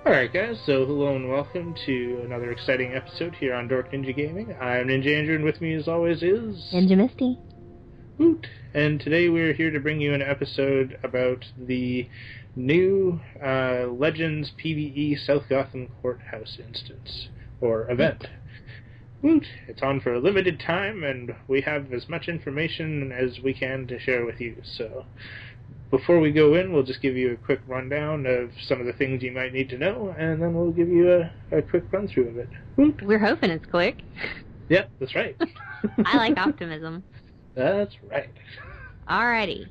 Alright guys, so hello and welcome to another exciting episode here on DorkNinjaGaming. I'm Ninja Andrew, and with me as always is... Ninja Misty. Woot! And today we're here to bring you an episode about the new Legends PVE South Gotham Courthouse instance, or event. Woot! It's on for a limited time, and we have as much information as we can to share with you, so... Before we go in, we'll just give you a quick rundown of some of the things you might need to know, and then we'll give you a quick run-through of it. Woot. We're hoping it's quick. Yep, that's right. I like optimism. That's right. Alrighty.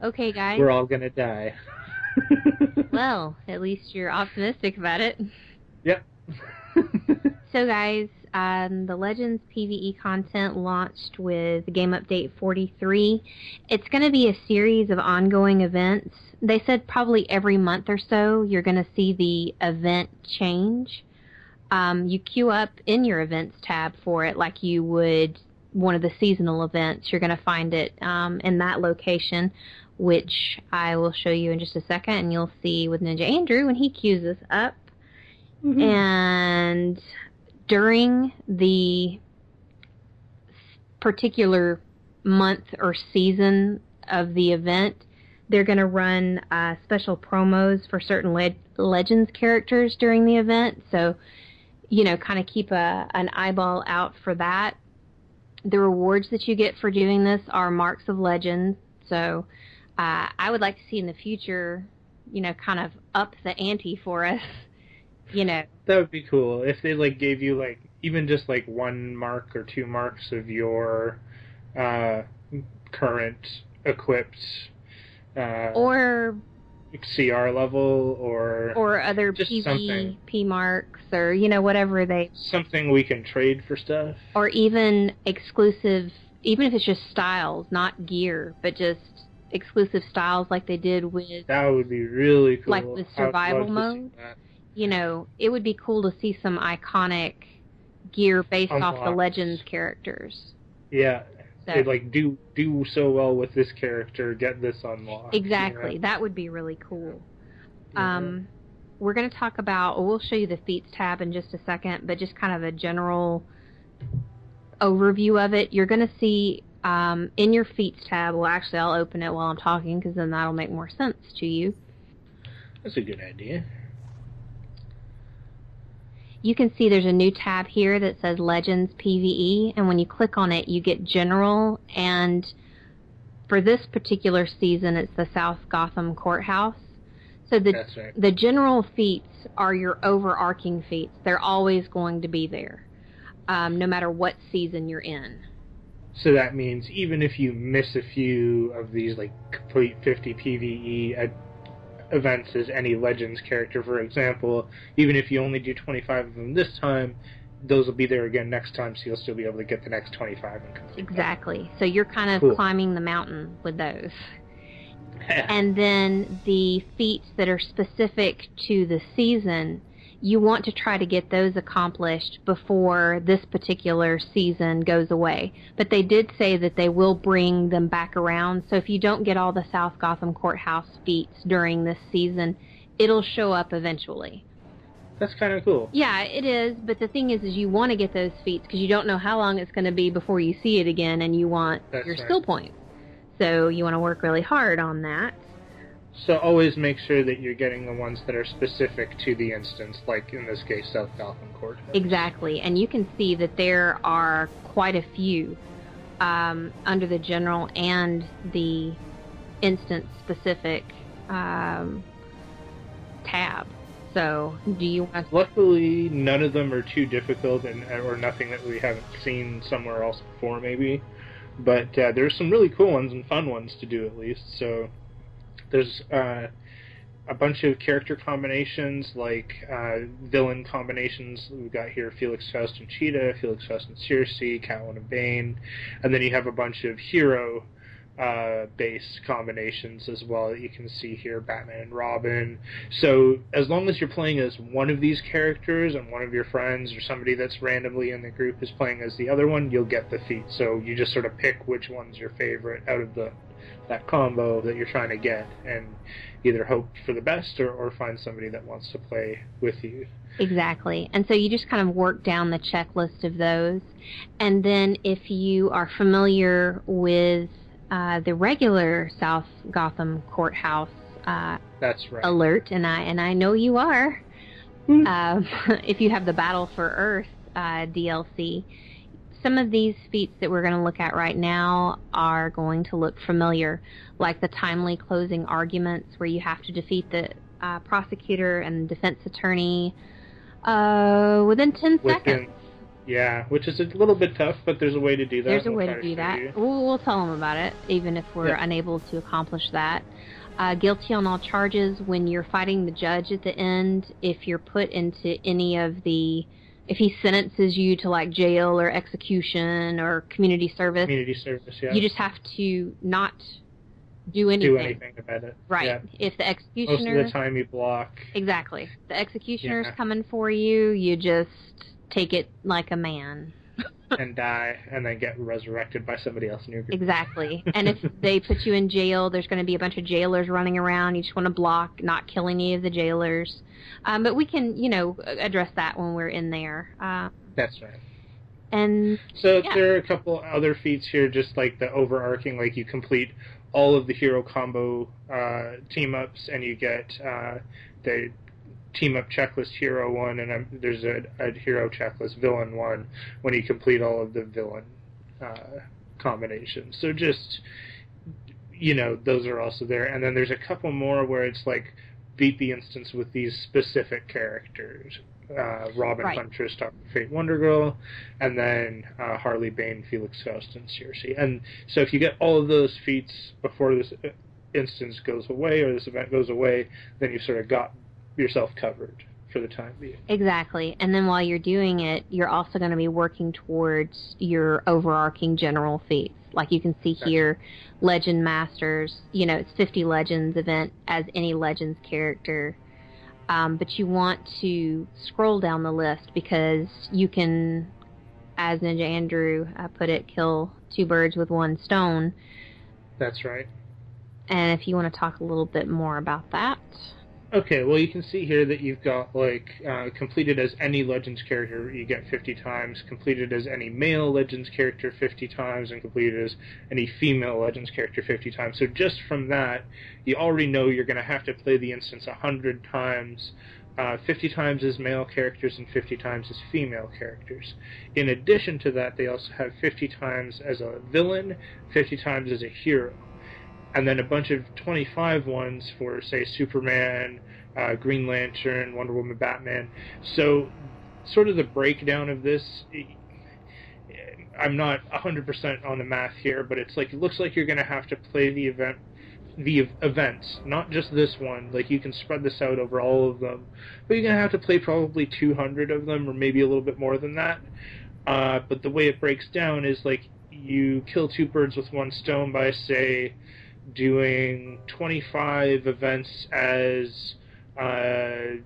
Okay, guys. We're all gonna die. Well, at least you're optimistic about it. Yep. So, guys, the Legends PVE content launched with Game Update 43. It's going to be a series of ongoing events. They said probably every month or so you're going to see the event change. You queue up in your events tab for it like you would one of the seasonal events. You're going to find it in that location, which I will show you in just a second, and you'll see with Ninja Andrew when he queues us up. Mm-hmm. And during the particular month or season of the event, they're going to run special promos for certain Legends characters during the event. So, you know, kind of keep an eyeball out for that. The rewards that you get for doing this are marks of Legends. So I would like to see in the future, you know, kind of up the ante for us. You know, that would be cool if they like gave you like even just like 1 mark or 2 marks of your current equipped or CR level or other PvP marks or you know whatever something we can trade for stuff, or even exclusive, even if it's just styles, not gear, but just exclusive styles like they did with, that would be really cool, like with survival mode. You know, it would be cool to see some iconic gear based off the Legends characters. Yeah, so, they'd like do so well with this character, get this unlocked. Exactly, you know? That would be really cool. Yeah. We're going to talk about, we'll show you the feats tab in just a second, but just kind of a general overview of it. You're going to see in your feats tab, well actually I'll open it while I'm talking because then that'll make more sense to you. That's a good idea. You can see there's a new tab here that says Legends PVE, and when you click on it, you get General, and for this particular season, it's the South Gotham Courthouse. So that's right. The General feats are your overarching feats. They're always going to be there, no matter what season you're in. So that means even if you miss a few of these, like, complete 50 PVE events as any Legends character, for example, even if you only do 25 of them this time, those will be there again next time, so you'll still be able to get the next 25 and complete exactly them. So you're kind of climbing the mountain with those. And then the feats that are specific to the season, you want to try to get those accomplished before this particular season goes away. But they did say that they will bring them back around, so if you don't get all the South Gotham Courthouse feats during this season, it'll show up eventually. That's kind of cool. Yeah, it is, but the thing is you want to get those feats because you don't know how long it's going to be before you see it again, and you want your skill points. So you want to work really hard on that. So always make sure that you're getting the ones that are specific to the instance, like in this case, South Gotham Courthouse. Exactly, and you can see that there are quite a few under the General and the instance-specific tab. So, do you want to... Luckily, none of them are too difficult or nothing that we haven't seen somewhere else before, maybe. But there's some really cool ones and fun ones to do, at least, so... There's a bunch of character combinations, like villain combinations. We've got here Felix, Faust, and Cheetah, Felix, Faust, and Circe, Catwoman, and Bane. And then you have a bunch of hero-based combinations as well that you can see here, Batman and Robin. So as long as you're playing as one of these characters and one of your friends or somebody that's randomly in the group is playing as the other one, you'll get the feat. So you just sort of pick which one's your favorite out of the that combo that you're trying to get, and either hope for the best or find somebody that wants to play with you. Exactly. And so you just kind of work down the checklist of those. And then if you are familiar with the regular South Gotham Courthouse That's right. alert, and I know you are, if you have the Battle for Earth DLC, some of these feats that we're going to look at right now are going to look familiar, like the timely closing arguments where you have to defeat the prosecutor and defense attorney within 10 seconds. Yeah, which is a little bit tough, but there's a way to do that. There's a way to do that. We'll tell them about it, even if we're unable to accomplish that. Guilty on all charges when you're fighting the judge at the end. If you're put into any of the... If he sentences you to, like, jail or execution or community service... Community service, yeah. You just have to not do anything. Do anything about it. Right. Yeah. If the executioner... Most of the time you block. Exactly. The executioner's coming for you, you just take it like a man. And die, and then get resurrected by somebody else in your group. Exactly. And if they put you in jail, there's going to be a bunch of jailers running around. You just want to block, not kill any of the jailers. But we can, address that when we're in there. That's right. And so there are a couple other feats here, just like the overarching, like you complete all of the hero combo team-ups, and you get the team-up checklist hero 1, and there's a hero checklist villain 1 when you complete all of the villain combinations. So just, those are also there. And then there's a couple more where it's like beat the instance with these specific characters. Robin, right. Huntress, Dr. Fate, Wonder Girl, and then Harley, Bane, Felix Faust, and Circe. And so if you get all of those feats before this instance goes away, or this event goes away, then you've sort of got yourself covered for the time being. Exactly. And then while you're doing it, you're also going to be working towards your overarching general feats. Like you can see here, Legend Masters, it's 50 Legends event as any Legends character. But you want to scroll down the list because you can, as Ninja Andrew put it, kill 2 birds with 1 stone. That's right. And if you want to talk a little bit more about that. Okay, well, you can see here that you've got, completed as any Legends character, you get 50 times, completed as any male Legends character 50 times, and completed as any female Legends character 50 times. So just from that, you already know you're going to have to play the instance 100 times, 50 times as male characters and 50 times as female characters. In addition to that, they also have 50 times as a villain, 50 times as a hero. And then a bunch of 25 ones for, say, Superman, Green Lantern, Wonder Woman, Batman. So, sort of the breakdown of this, I'm not 100% on the math here, but it's like, it looks like you're going to have to play the events, not just this one. Like, you can spread this out over all of them, but you're going to have to play probably 200 of them, or maybe a little bit more than that. But the way it breaks down is, like, you kill 2 birds with 1 stone by, say, doing 25 events as, a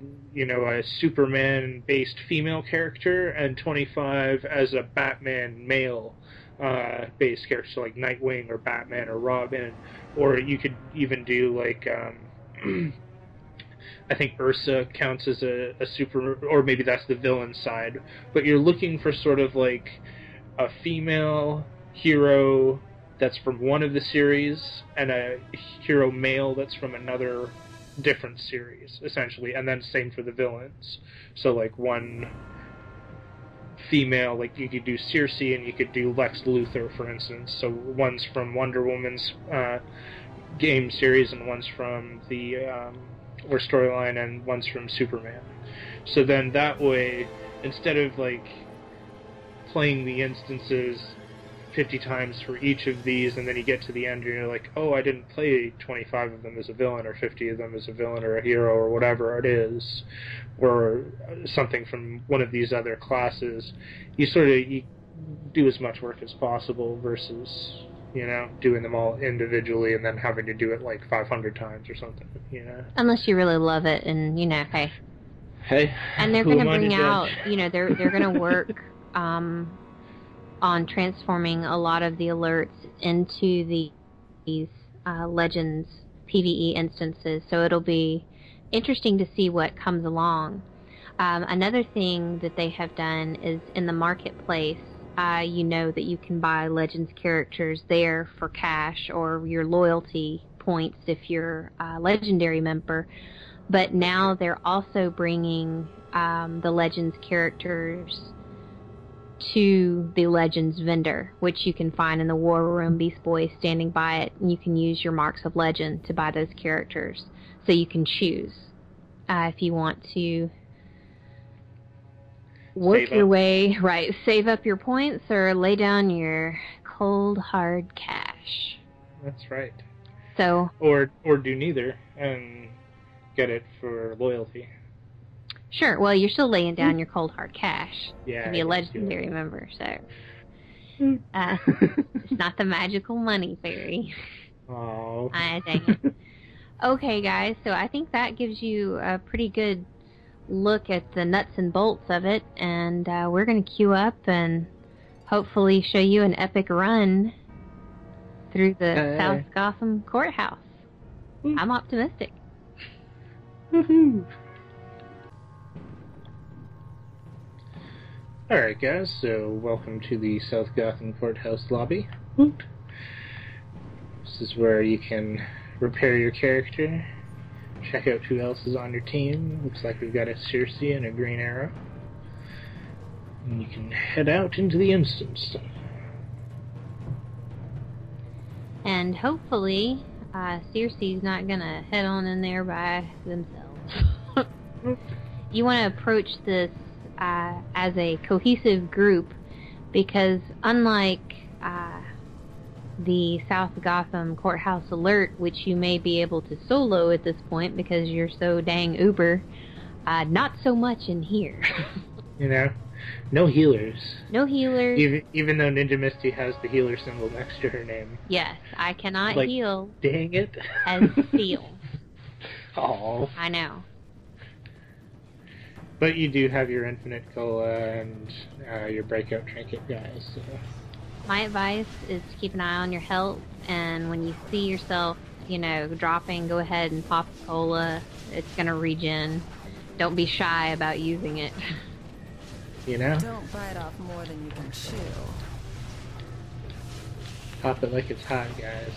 Superman-based female character, and 25 as a Batman male-based character, so like Nightwing or Batman or Robin, or you could even do, I think Ursa counts as a super, or maybe that's the villain side, but you're looking for sort of like a female hero that's from one of the series, and a hero male that's from another different series, essentially, and then same for the villains. So, like, one female, like, you could do Circe, and you could do Lex Luthor, for instance. So one's from Wonder Woman's game series, and one's from the, or storyline, and one's from Superman. So then that way, instead of, like, playing the instances 50 times for each of these, and then you get to the end and you're like, oh, I didn't play 25 of them as a villain, or 50 of them as a villain, or a hero, or whatever it is, or something from one of these other classes. You do as much work as possible versus, doing them all individually and then having to do it like 500 times or something, Unless you really love it and, hey. Hey. And they're going to bring out, they're going to work on transforming a lot of the alerts into these Legends PVE instances, so it'll be interesting to see what comes along. Another thing that they have done is in the marketplace, you know that you can buy Legends characters there for cash or your loyalty points if you're a Legendary member. But now they're also bringing the Legends characters to the Legends vendor, which you can find in the War Room. Beast Boy is standing by it, and you can use your Marks of Legend to buy those characters. So you can choose if you want to work your way, right, save up your points or lay down your cold, hard cash. That's right. So, or do neither and get it for loyalty. Sure. Well, you're still laying down your cold hard cash to be a Legendary member, so it's not the magical money fairy. Oh. Dang it. Okay, guys. So I think that gives you a pretty good look at the nuts and bolts of it, and we're going to queue up and hopefully show you an epic run through the South Gotham Courthouse. I'm optimistic. Woohoo! Alright guys, so welcome to the South Gotham Courthouse lobby. This is where you can repair your character, check out who else is on your team. Looks like we've got a Circe and a Green Arrow. And you can head out into the instance. And hopefully, Circe's not gonna head on in there by themselves. You want to approach this as a cohesive group, because unlike the South Gotham Courthouse Alert, which you may be able to solo at this point because you're so dang uber, not so much in here. You know, no healers. No healers. Even though Ninja Misty has the healer symbol next to her name. Yes, I cannot heal. Dang it. As Steel. Oh. I know. But you do have your Infinite Cola and your Breakout Trinket guys. So. My advice is to keep an eye on your health, and when you see yourself, dropping, go ahead and pop a cola. It's going to regen. Don't be shy about using it. You know? Don't bite off more than you can chew. Pop it like it's hot, guys.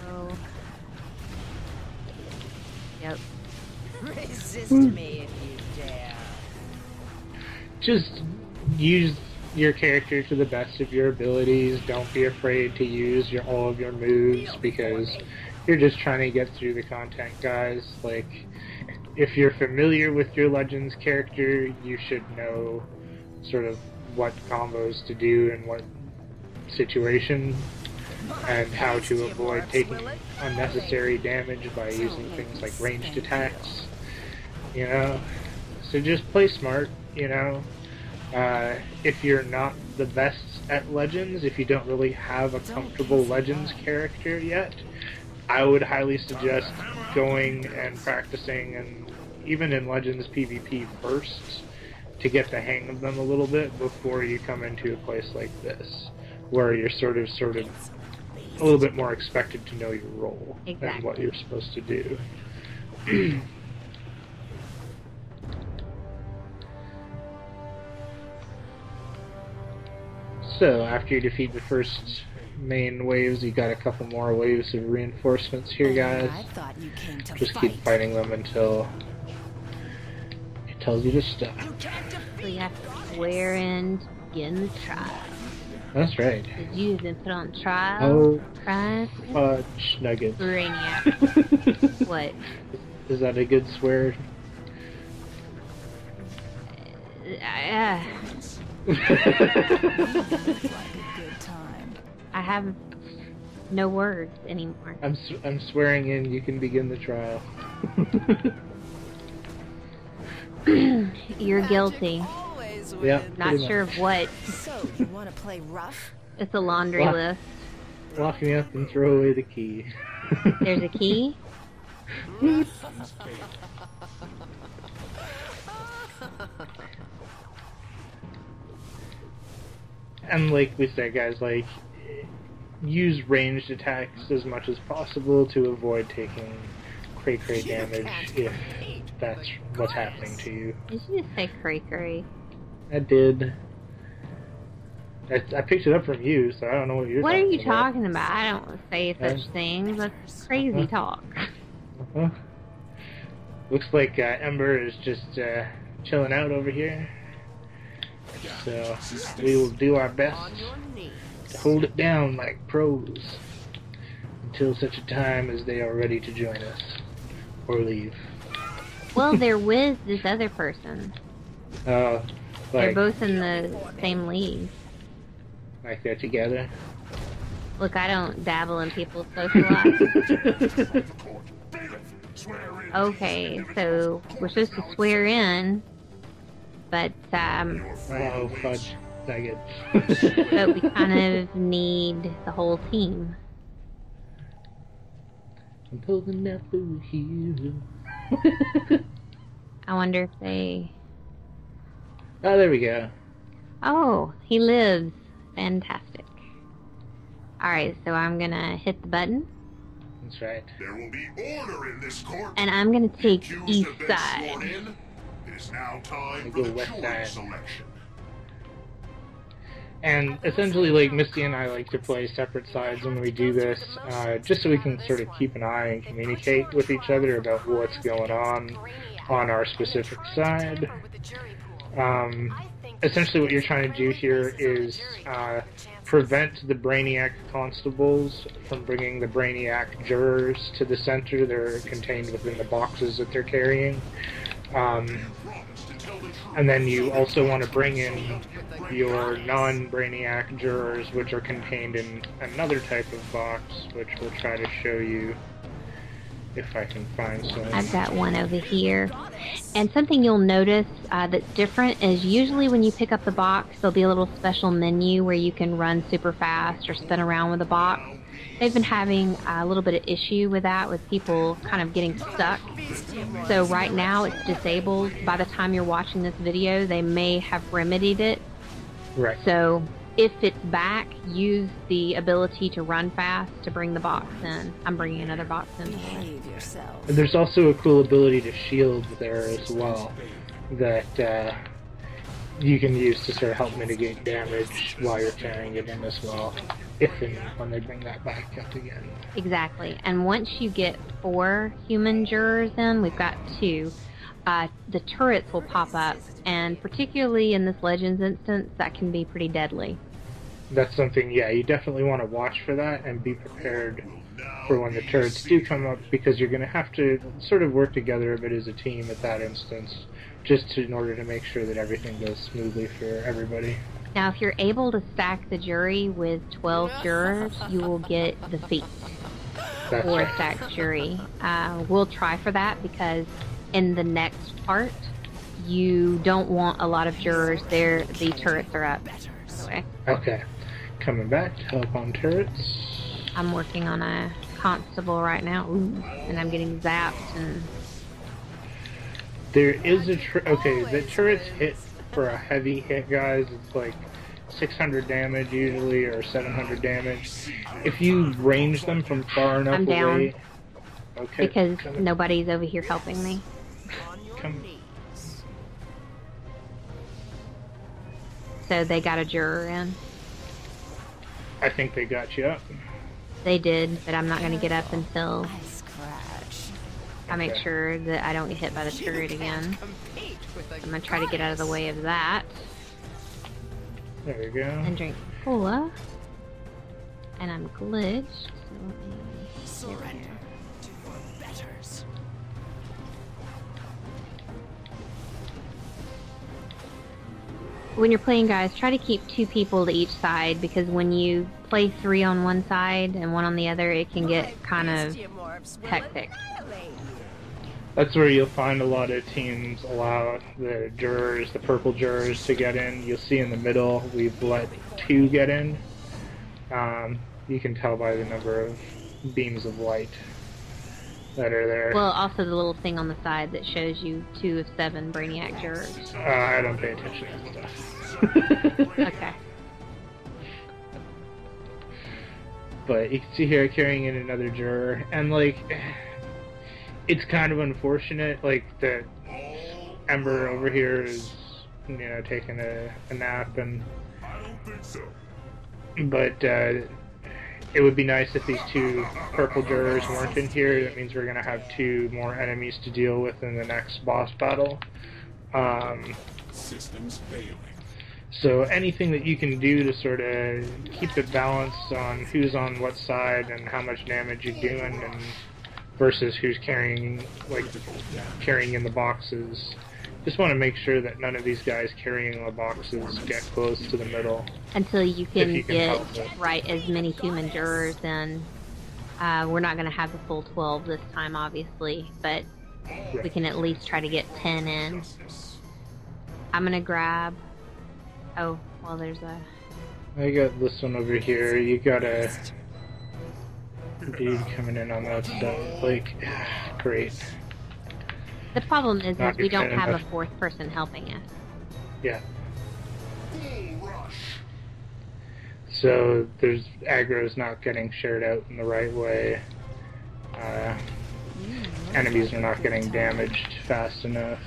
Oh. Yep. Resist me if you dare. Just use your character to the best of your abilities. Don't be afraid to use all of your moves, because you're just trying to get through the content, guys. Like, if you're familiar with your Legends character, you should know sort of what combos to do in what situation, and how to avoid taking unnecessary damage by using things like ranged attacks, So just play smart, If you're not the best at Legends, if you don't really have a comfortable Legends character yet, I would highly suggest going and practicing, and even in Legends PvP first, to get the hang of them a little bit before you come into a place like this, where you're sort of a little bit more expected to know your role and what you're supposed to do. So, after you defeat the first main waves, you got a couple more waves of reinforcements here, guys. I thought you came to Just keep fighting them until it tells you to stop. So you have to swear in to begin the trial. That's right. Did you even put on trial? Oh, Trial? fudge nuggets. Brainiac. What? Is that a good swear? I have no words anymore. I'm swearing in. You can begin the trial. You're guilty. Yeah. Not sure of what. So, you want to play rough? It's a laundry list. Lock me up and throw away the key. There's a key? And like we said, guys, like, use ranged attacks as much as possible to avoid taking cray-cray damage if that's what's happening to you. Did you just say cray-cray? I did. I picked it up from you, so I don't know what you're What talking are you about. talking about? I don't say such things. That's crazy talk. Looks like Ember is just chilling out over here. So we will do our best to hold it down like pros until such a time as they are ready to join us or leave. Well, they're with this other person. They're Like both in the same league. they're together. Look, I don't dabble in people's social lives. Okay, so we're supposed to swear in, but Oh fudge, nuggets. but we kind of need the whole team. I'm pulling up over here. I wonder if they... Oh, there we go. Oh, he lives. Fantastic. Alright, so I'm gonna hit the button. That's right. There will be order in this court. And I'm gonna take Accused east have been side. sworn in. It is now time I for go the west jury side. selection. And essentially, like, Misty and I like to play separate sides when we do this, just so we can sort of keep an eye and communicate with each other about what's going on our specific side. Essentially what you're trying to do here is prevent the Brainiac constables from bringing the Brainiac jurors to the center. They're contained within the boxes that they're carrying. And then you also want to bring in your non-Brainiac jurors, which are contained in another type of box, which we'll try to show you if I can find some. I've got one over here. And something you'll notice that's different is usually when you pick up the box, there'll be a little special menu where you can run super fast or spin around with the box. They've been having a little bit of issue with that, with people kind of getting stuck. So right now it's disabled. By the time you're watching this video, they may have remedied it. Right. So if it's back, use the ability to run fast to bring the box in. I'm bringing another box in. Behave yourself. And there's also a cool ability to shield there as well that you can use to sort of help mitigate damage while you're carrying it in as well, if and when they bring that back up again. Exactly. And once you get 4 human jurors in, we've got 2, the turrets will pop up, and particularly in this Legends instance, that can be pretty deadly. That's something, yeah, you definitely want to watch for that and be prepared for when the turrets do come up, because you're going to have to sort of work together a bit as a team at that instance, just in order to make sure that everything goes smoothly for everybody. Now, if you're able to stack the jury with 12 jurors, you will get the feat That's for right. stacked jury. We'll try for that because in the next part, you don't want a lot of jurors there. The turrets are up. Anyway, Okay, coming back to help on turrets. I'm working on a constable right now, and I'm getting zapped. And There is a okay, the turrets hit for a heavy hit, guys. It's like 600 damage usually, or 700 damage. If you range them from far enough I'm down. away, okay, because coming- nobody's over here helping me. come- So they got a juror in. I think they got you up. They did, but I'm not going to get up until Nice scratch. I make Okay. sure that I don't get hit by the turret again. I'm going to try to get out of the way of that There we go. and drink cola. And I'm glitched. So let me... Surrender to your betters. When you're playing, guys, try to keep 2 people to each side, because when you play 3 on one side and 1 on the other, it can get kind of hectic. That's where you'll find a lot of teams allow the jurors, the purple jurors, to get in. You'll see in the middle we've let 2 get in. You can tell by the number of beams of light that are there. Well, also the little thing on the side that shows you 2 of 7 Brainiac jurors. I don't pay attention to that stuff. Okay. But you can see here carrying in another juror, and like, it's kind of unfortunate, like, that Ember over here is, you know, taking a nap, and I don't think so. but it would be nice if these two purple jurors weren't in here. That means we're going to have two more enemies to deal with in the next boss battle. Systems failing. So anything that you can do to sort of keep it balanced on who's on what side and how much damage you're doing, and versus who's carrying in the boxes. Just want to make sure that none of these guys carrying the boxes get close to the middle. Until you can you can get help it. right as many human jurors in. We're not going to have the full 12 this time, obviously, but we can at least try to get 10 in. I'm going to grab... Oh, well, there's a... I got this one over here. You got a dude coming in on that side. Like, great. The problem is we don't good have a enough. fourth person helping us. Yeah. Full rush. So there's aggro's not getting shared out in the right way. Enemies are not getting damaged fast enough.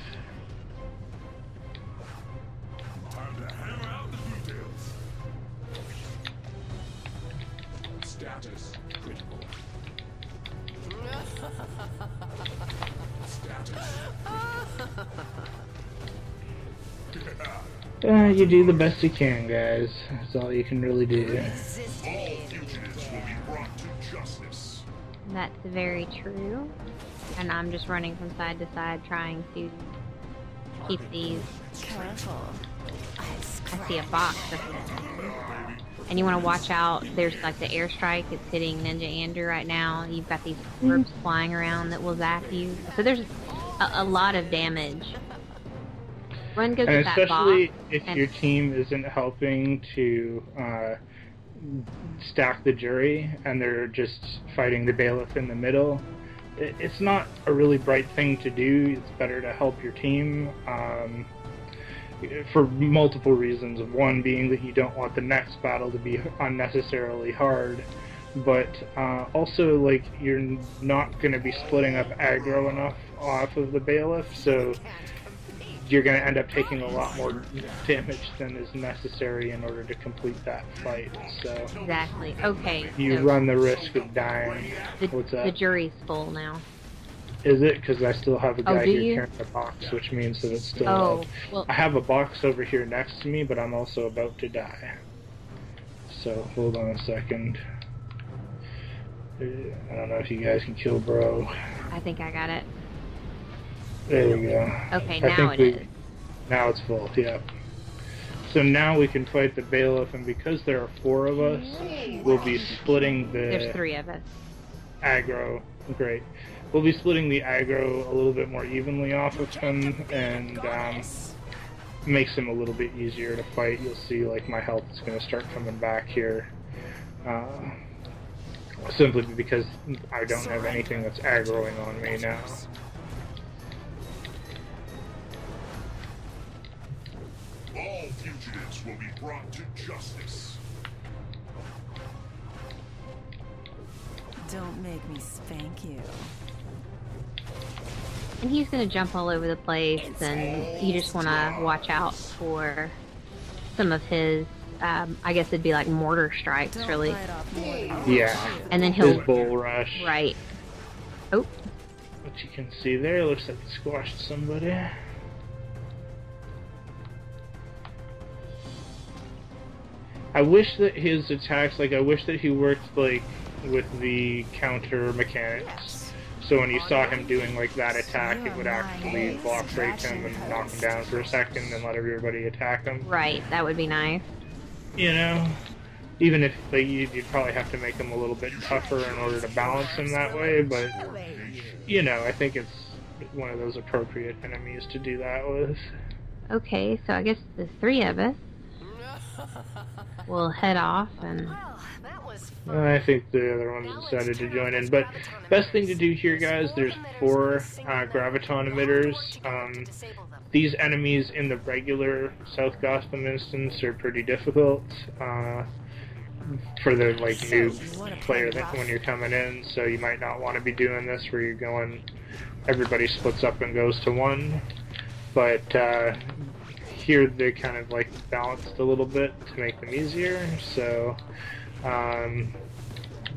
Time to hammer out the details. Status critical. Status. You do the best you can, guys. That's all you can really do. Resist All me if you fugitives will be brought to justice. That's very true. And I'm just running from side to side trying to keep these... Careful. I see a box up there. And you want to watch out. There's like the airstrike. It's hitting Ninja Andrew right now. You've got these orbs flying around that will zap you. So there's a lot of damage. Run goes And with that box. especially if and- your team isn't helping to stack the jury and they're just fighting the bailiff in the middle, it's not a really bright thing to do. It's better to help your team for multiple reasons. One being that you don't want the next battle to be unnecessarily hard, but also, like, you're not going to be splitting up aggro enough off of the bailiff, so you're going to end up taking a lot more damage than is necessary in order to complete that fight. So Exactly. Okay. you so run the risk of dying. What's the that? jury's full now. Is it? Because I still have a guy do here you? carrying a box, which means that it's still Oh, up. well, I have a box over here next to me, but I'm also about to die. So hold on a second. I don't know if you guys can kill bro. I think I got it. There we go. Okay, I now think it we- is. Now it's full, yeah. So now we can fight the bailiff, and because there are 4 of us, we'll be splitting There's the 3 of us. aggro. Great. We'll be splitting the aggro a little bit more evenly off of him, and makes him a little bit easier to fight. You'll see, like, my health is going to start coming back here. Simply because I don't have anything that's aggroing on me now. All fugitives will be brought to justice. Don't make me spank you. And he's going to jump all over the place, and you just want to watch out for some of his, I guess it'd be like mortar strikes, Don't really. bite off more than you Yeah. chew. And then His he'll... bull rush. Right. Oh, What you can see there, looks like he squashed somebody. I wish that his attacks, like, I wish that he worked, like, with the counter mechanics. So when you saw him doing, like, that attack, it would actually block break him and knock him down for a second and let everybody attack him. right. That would be nice. You know? Even if, like, you'd probably have to make him a little bit tougher in order to balance him that way, but, you know, I think it's one of those appropriate enemies to do that with. Okay, so I guess the 3 of us will head off and... Well, that was fun. I think the other ones decided to join in, but best thing to do here, guys, there's 4 graviton emitters. These enemies in the regular South Gotham instance are pretty difficult. for the like new player that when you're coming in, so you might not want to be doing this where you're going, everybody splits up and goes to one, but here they kind of like balanced a little bit to make them easier, so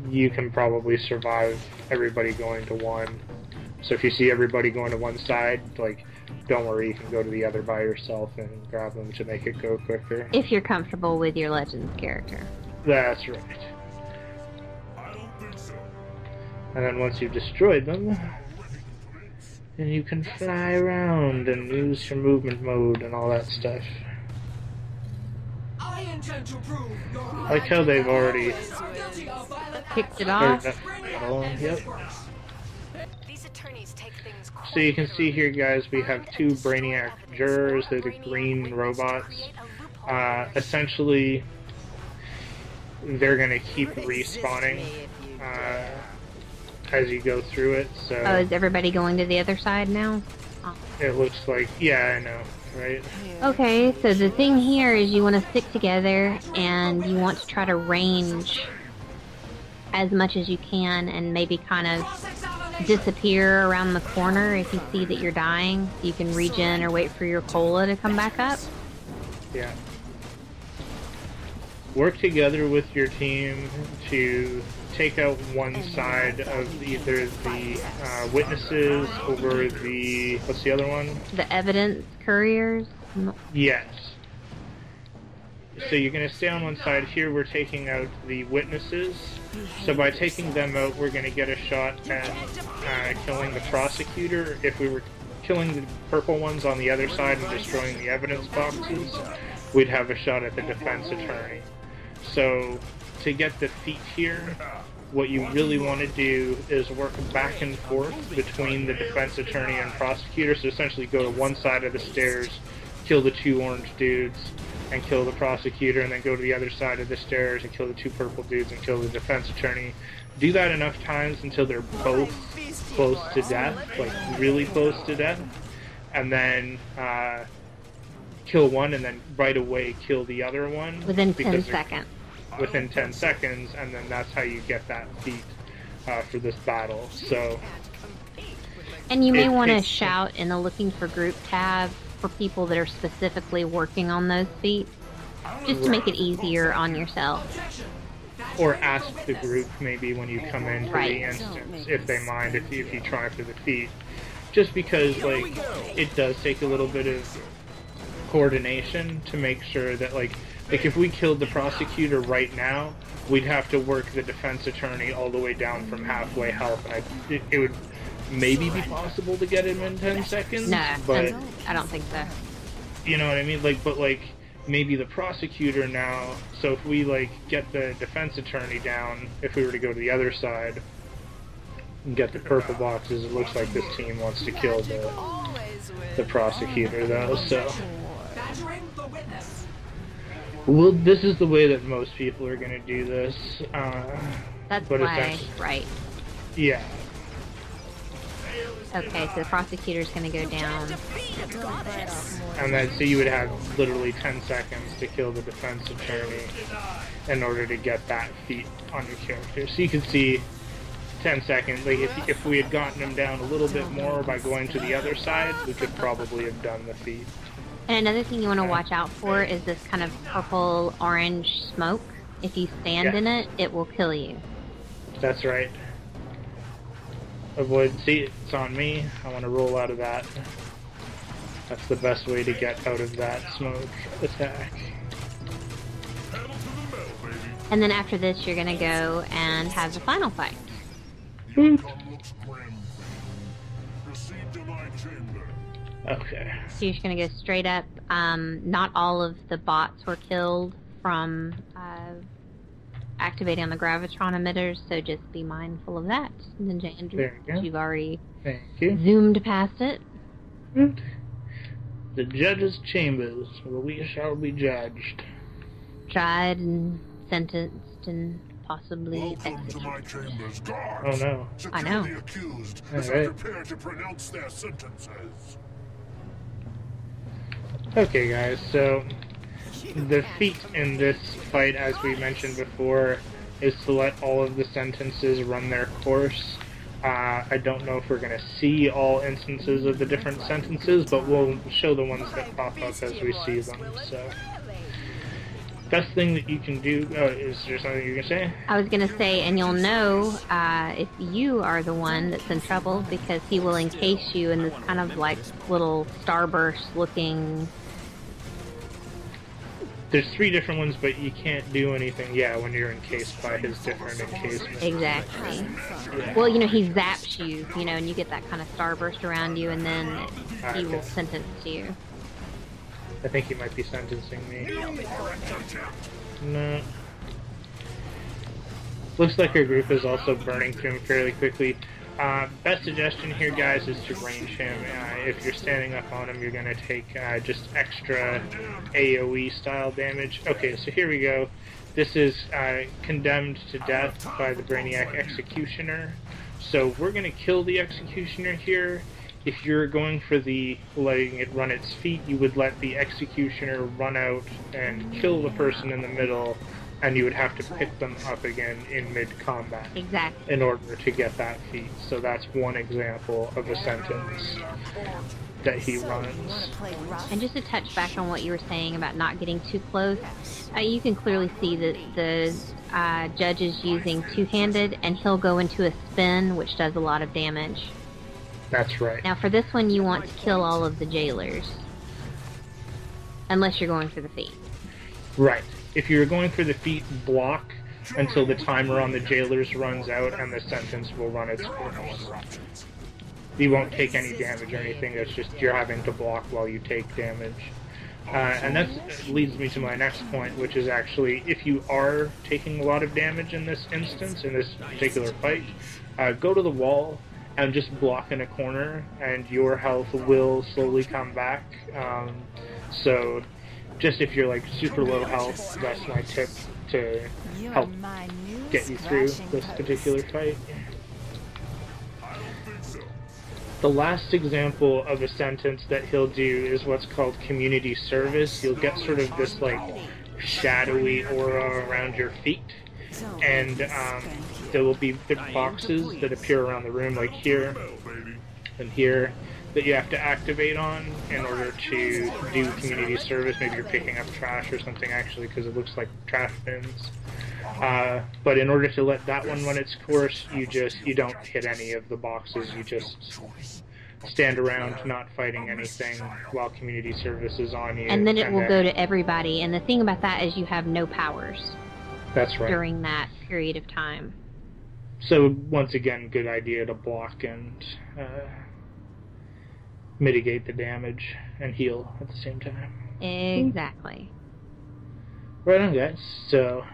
you can probably survive everybody going to one. So if you see everybody going to one side, like, don't worry, you can go to the other by yourself and grab them to make it go quicker. If you're comfortable with your Legends character. That's right. I don't think so. And then once you've destroyed them, then you can fly around and use your movement mode and all that stuff. I intend to prove your I like how they've already Kicked it off. Yep. These attorneys take things So you can see here, guys, we have two Brainiac jurors. They're the green robots. Essentially, they're going to keep respawning as you go through it. So Oh, is everybody going to the other side now? it looks like, yeah, I know, right? Okay, so the thing here is you want to stick together and you want to try to range as much as you can and maybe kind of disappear around the corner if you see that you're dying. You can regen or wait for your cola to come back up. Yeah. Work together with your team to take out one side of either the witnesses over the, what's the other one? The evidence couriers. Yes. So you're going to stay on one side. Here we're taking out the witnesses. So by taking them out, we're going to get a shot at killing the prosecutor. If we were killing the purple ones on the other side and destroying the evidence boxes, we'd have a shot at the defense attorney. So to get the feat here, what you really want to do is work back and forth between the defense attorney and prosecutor. So essentially go to one side of the stairs, kill the two orange dudes, and kill the prosecutor, and then go to the other side of the stairs and kill the two purple dudes and kill the defense attorney. Do that enough times until they're both close to death, like really close to death, and then kill one and then right away kill the other one. Within 10 seconds. Within 10 seconds, and then that's how you get that feat for this battle. So, and you may want to shout in the looking for group tab for people that are specifically working on those feats, just to make it easier on yourself. Or ask the group maybe when you come into Right. the instance if they mind if you try for the feat. Just because like it does take a little bit of coordination to make sure that like if we killed the prosecutor right now, we'd have to work the defense attorney all the way down from halfway health, and it would maybe be possible to get him in 10 seconds. No, but I don't think so. you know what I mean? Like, but like maybe the prosecutor now. So if we like get the defense attorney down, if we were to go to the other side and get the purple boxes, it looks like this team wants to kill the prosecutor though. So. Well, this is the way that most people are going to do this. That's but why, right. Yeah. Okay, so the prosecutor's going to go down. And then, so you would have literally 10 seconds to kill the defense attorney in order to get that feat on your character. So you can see 10 seconds, like if we had gotten him down a little bit more by going to the other side, we could probably have done the feat. And another thing you want to watch out for is this kind of purple-orange smoke. If you stand in it, it will kill you. That's right. Avoid, see, it's on me. I want to roll out of that. That's the best way to get out of that smoke attack. And then after this, you're going to go and have the final fight. Okay. So you're just going to go straight up. Not all of the bots were killed from activating on the gravitron emitters, so just be mindful of that. Ninja Andrew, There you go. you've already Thank you. zoomed past it. The judge's chambers, where we shall be judged. Tried and sentenced and possibly Welcome to my executed. chambers, guards. Oh no. I know. Secure the accused All as I right. prepare to pronounce their sentences. Okay guys, so the feat in this fight, as we mentioned before, is to let all of the sentences run their course. I don't know if we're going to see all instances of the different sentences, but we'll show the ones that pop up as we see them. So, best thing that you can do. Oh, is there something you can say? I was going to say, and you'll know if you are the one that's in trouble, because he will encase you in this kind of like little starburst looking. There's 3 different ones, but you can't do anything, when you're encased by his different encasement. Exactly. Yeah. Well, he zaps you, and you get that kind of starburst around you, and then he will sentence you. I think he might be sentencing me. No. Looks like our group is also burning through him fairly quickly. Best suggestion here, guys, is to range him. If you're standing up on him, you're going to take just extra AoE style damage. Okay, so here we go. This is condemned to death by the Brainiac Executioner. So we're going to kill the Executioner here. If you're going for the letting it run its feet, you would let the Executioner run out and kill the person in the middle, and you would have to pick them up again in mid-combat. Exactly. In order to get that feat. So that's one example of a sentence that he runs. And just to touch back on what you were saying about not getting too close, you can clearly see that the judge is using two-handed, and he'll go into a spin, which does a lot of damage. That's right. Now for this one, you want to kill all of the jailers. Unless you're going for the feat. Right. If you're going for the feat, block until the timer on the jailers runs out, and the sentence will run its course. You won't take any damage or anything, it's just you're having to block while you take damage. And that leads me to my next point, which is actually, if you are taking a lot of damage in this instance, in this particular fight, go to the wall and just block in a corner, and your health will slowly come back. So, just if you're like super low health, that's my tip to help get you through this particular fight. The last example of a sentence that he'll do is what's called community service. You'll get sort of this like shadowy aura around your feet, and there will be boxes that appear around the room, like here and here, that you have to activate on in order to do community service. Maybe you're picking up trash or something, actually, because it looks like trash bins. But in order to let that one run its course, you don't hit any of the boxes. You just stand around not fighting anything while community service is on you. And then it will go to everybody. And the thing about that is you have no powers. That's right. During that period of time. So, once again, good idea to block and mitigate the damage and heal at the same time. Exactly. Right on, guys. So,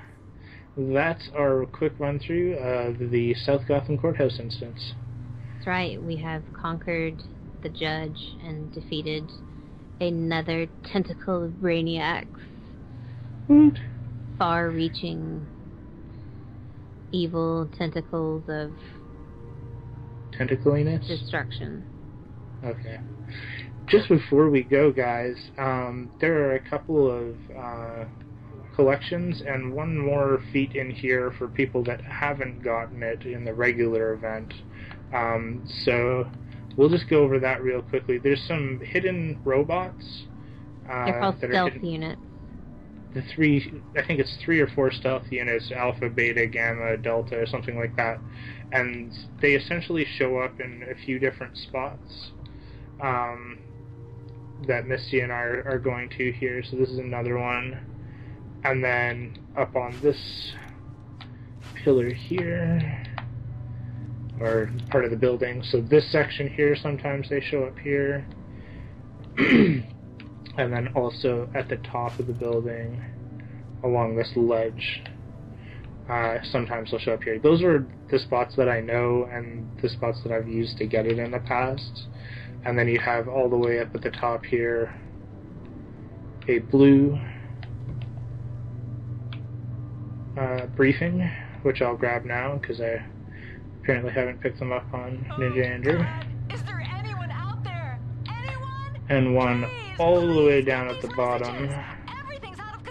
that's our quick run-through of the South Gotham Courthouse instance. That's right. We have conquered the judge and defeated another tentacle of brainiacs. Woot. Far-reaching evil tentacles of tentaculiness? Destruction. Okay. Just before we go, guys, there are a couple of collections and one more feat in here for people that haven't gotten it in the regular event. So we'll just go over that real quickly. There's some hidden robots. They're called stealth units. I think it's 3 or 4 stealth units, Alpha, Beta, Gamma, Delta, or something like that. And they essentially show up in a few different spots that Misty and I are going to here. So this is another one. And then up on this pillar here, or part of the building. So this section here, sometimes they show up here. And then also at the top of the building, along this ledge, sometimes they'll show up here. Those are the spots that I know and the spots that I've used to get it in the past. And then you have all the way up at the top here a blue briefing, which I'll grab now because I apparently haven't picked them up on Ninja Andrew. Is there anyone out there? Anyone? And one all the way down at the bottom. Everything's out of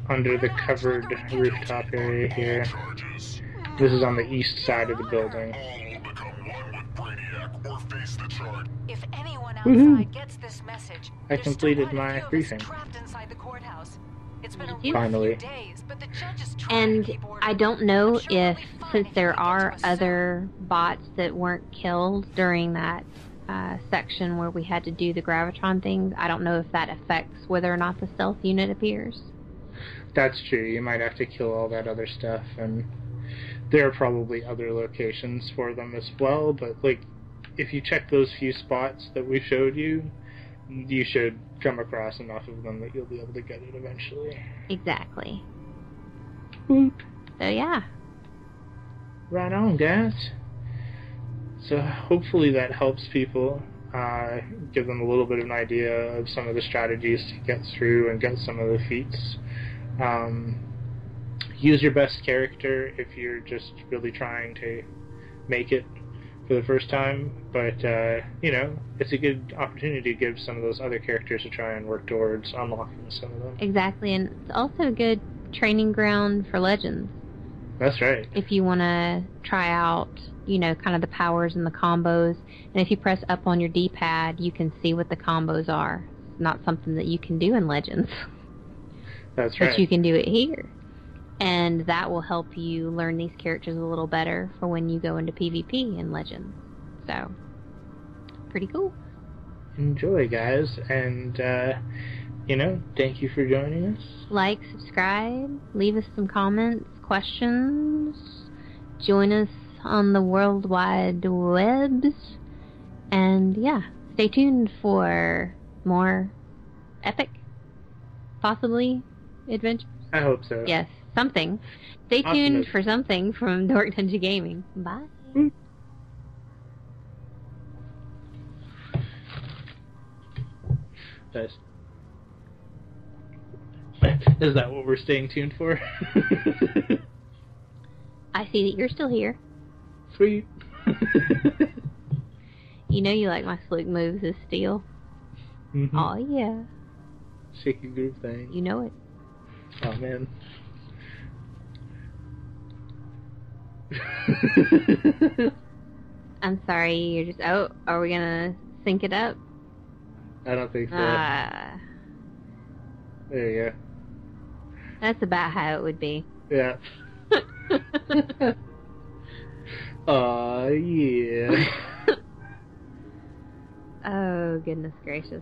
under the covered rooftop area here. Charges. This is on the east side of the building. All will become one with Brainiac or face the charge. If anyone Woohoo. outside gets this message, I there's still completed quite a my few of us briefing. trapped inside the courthouse. It's been a Me too. rough Finally. few days, but the judge is trying to And keep order. I don't know I'm sure we'll if, be fine since if there we get are to a cell. other bots that weren't killed during that section where we had to do the Gravitron things, I don't know if that affects whether or not the stealth unit appears. That's true. You might have to kill all that other stuff, and there are probably other locations for them as well, but, like, if you check those few spots that we showed you, you should come across enough of them that you'll be able to get it eventually. Exactly. Woot. So yeah. Right on, guys. So hopefully that helps people, give them a little bit of an idea of some of the strategies to get through and get some of the feats. Use your best character if you're just really trying to make it for the first time, but you know, it's a good opportunity to give some of those other characters a try and work towards unlocking some of them. Exactly, and it's also a good training ground for Legends. That's right. If you want to try out, you know, kind of the powers and the combos, and if you press up on your D-pad, you can see what the combos are. It's not something that you can do in Legends, That's right. but you can do it here. And that will help you learn these characters a little better for when you go into PvP in Legends. So, pretty cool. Enjoy, guys, and you know, thank you for joining us. Like, subscribe, leave us some comments, questions, join us on the World Wide Webs, and yeah, stay tuned for more epic, possibly, adventure. I hope so. Yes, something. Stay tuned Optimism. for something from DorkNinjaGaming. Bye. Nice. Is that what we're staying tuned for? I see that you're still here. Sweet. You know you like my slick moves as steel. Mm-hmm. Oh yeah, Shaky groove thing. you know it. Oh man. I'm sorry, you're just, oh, are we gonna sync it up? I don't think so. Ah, There you that's about how it would be. go. Yeah. Aw, yeah. Oh, goodness gracious.